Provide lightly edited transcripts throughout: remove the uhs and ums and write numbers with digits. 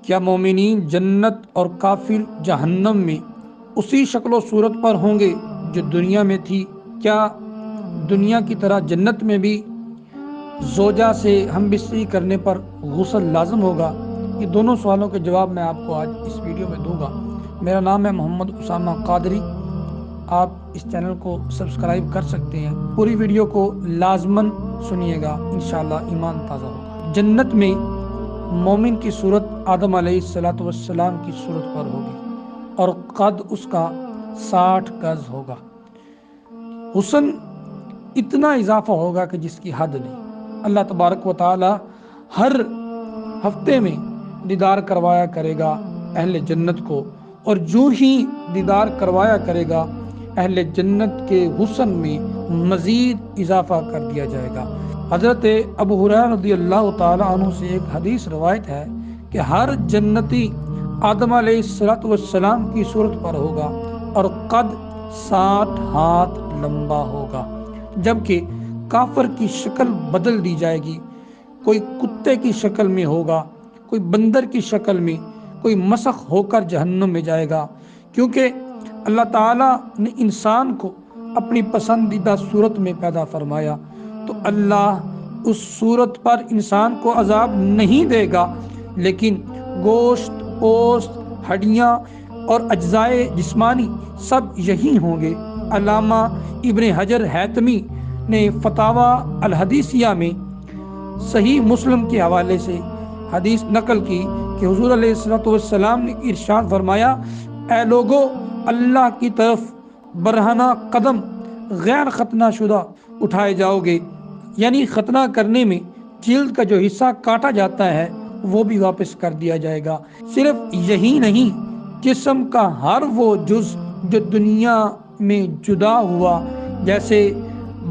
کیا مومنین جنت اور کافر جہنم میں اسی شکل و صورت پر ہوں گے جو دنیا میں تھی؟ کیا دنیا کی طرح جنت میں بھی زوجہ سے ہم بستری کرنے پر غسل لازم ہوگا؟ یہ دونوں سوالوں کے جواب میں آپ کو آج اس ویڈیو میں دوں گا۔ میرا نام ہے محمد اسامہ قادری۔ آپ اس چینل کو سبسکرائب کر سکتے ہیں۔ پوری ویڈیو کو لازماً سنیے گا، انشاءاللہ ایمان تازہ ہوگا۔ جنت میں مومن کی صورت آدم علیہ السلام کی صورت پر ہوگی اور قد اس کا 60 گز ہوگا۔ حسن اتنا اضافہ ہوگا کہ جس کی حد نہیں۔ اللہ تبارک و تعالی ہر ہفتے میں دیدار کروایا کرے گا اہل جنت کو، اور جو ہی دیدار کروایا کرے گا اہل جنت کے حسن میں مزید اضافہ کر دیا جائے گا۔ حضرت ابو ہریرہ رضی اللہ تعالی عنہ سے ایک حدیث روایت ہے کہ ہر جنتی آدم علیہ السلام کی صورت پر ہوگا اور قد 60 ہاتھ لمبا ہوگا، جبکہ کافر کی شکل بدل دی جائے گی۔ کوئی کتے کی شکل میں ہوگا، کوئی بندر کی شکل میں، کوئی مسخ ہو کر جہنم میں جائے گا، کیونکہ اللہ تعالیٰ نے انسان کو اپنی پسندیدہ صورت میں پیدا فرمایا، تو اللہ اس صورت پر انسان کو عذاب نہیں دے گا، لیکن گوشت، پوست، ہڈیاں اور اجزائے جسمانی سب یہی ہوں گے۔ علامہ ابن حجر حیتمی نے فتاوی الحدیثیہ میں صحیح مسلم کے حوالے سے حدیث نقل کی کہ حضور علیہ السلام نے ارشاد فرمایا، اے لوگو، اللہ کی طرف برہنہ قدم غیر ختنہ شدہ اٹھائے جاؤ گے، یعنی ختنہ کرنے میں جلد کا جو حصہ کاٹا جاتا ہے وہ بھی واپس کر دیا جائے گا۔ صرف یہی نہیں، جسم کا ہر وہ جز جو دنیا میں جدا ہوا، جیسے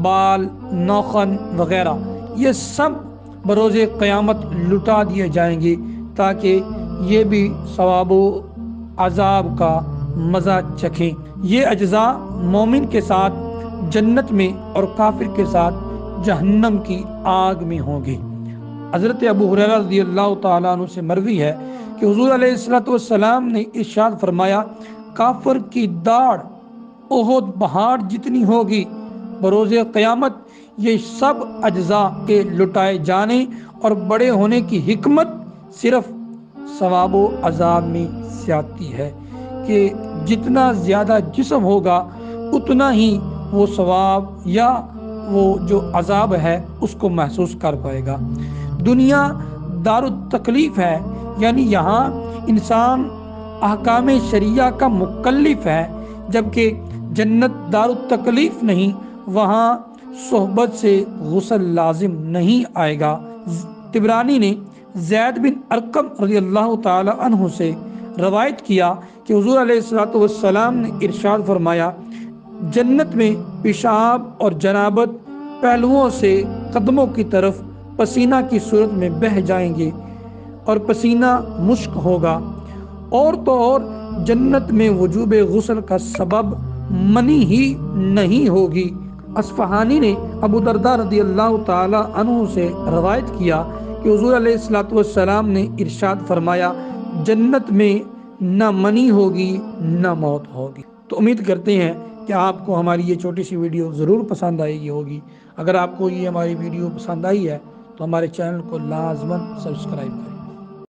بال، ناخن وغیرہ، یہ سب بروز قیامت لٹا دیے جائیں گے تاکہ یہ بھی ثواب و عذاب کا مزہ چکھیں۔ یہ اجزاء مومن کے ساتھ جنت میں اور کافر کے ساتھ جہنم کی آگ میں ہوں گے۔ حضرت ابو ہریرہ رضی اللہ تعالیٰ عنہ سے مروی ہے کہ حضور علیہ السلام نے ارشاد فرمایا، کافر کی داڑھ احد پہاڑ جتنی ہوگی، بروز قیامت یہ سب اجزاء کے لٹائے جانے اور بڑے ہونے کی حکمت صرف ثواب و عذاب میں زیادتی ہے کہ جتنا زیادہ جسم ہوگا اتنا ہی وہ ثواب یا وہ جو عذاب ہے اس کو محسوس کر پائے گا۔ دنیا دار التکلیف ہے، یعنی یہاں انسان احکام شریعہ کا مکلف ہے، جبکہ جنت دار التکلیف نہیں، وہاں صحبت سے غسل لازم نہیں آئے گا۔ طبرانی نے زید بن ارقم رضی اللہ تعالی عنہ سے روایت کیا کہ حضور علیہ السلام نے ارشاد فرمایا، جنت میں پیشاب اور جنابت پہلوؤں سے قدموں کی طرف پسینہ کی صورت میں بہہ جائیں گے اور پسینہ مشک ہوگا، اور تو اور جنت میں وجوب غسل کا سبب منی ہی نہیں ہوگی۔ اصفہانی نے ابو درداء رضی اللہ تعالی عنہ سے روایت کیا کہ حضور علیہ السلام نے ارشاد فرمایا، جنت میں نہ منی ہوگی نہ موت ہوگی۔ تو امید کرتے ہیں کہ آپ کو ہماری یہ چھوٹی سی ویڈیو ضرور پسند آئے گی ہوگی۔ اگر آپ کو یہ ہماری ویڈیو پسند آئی ہے تو ہمارے چینل کو لازماً سبسکرائب کریں۔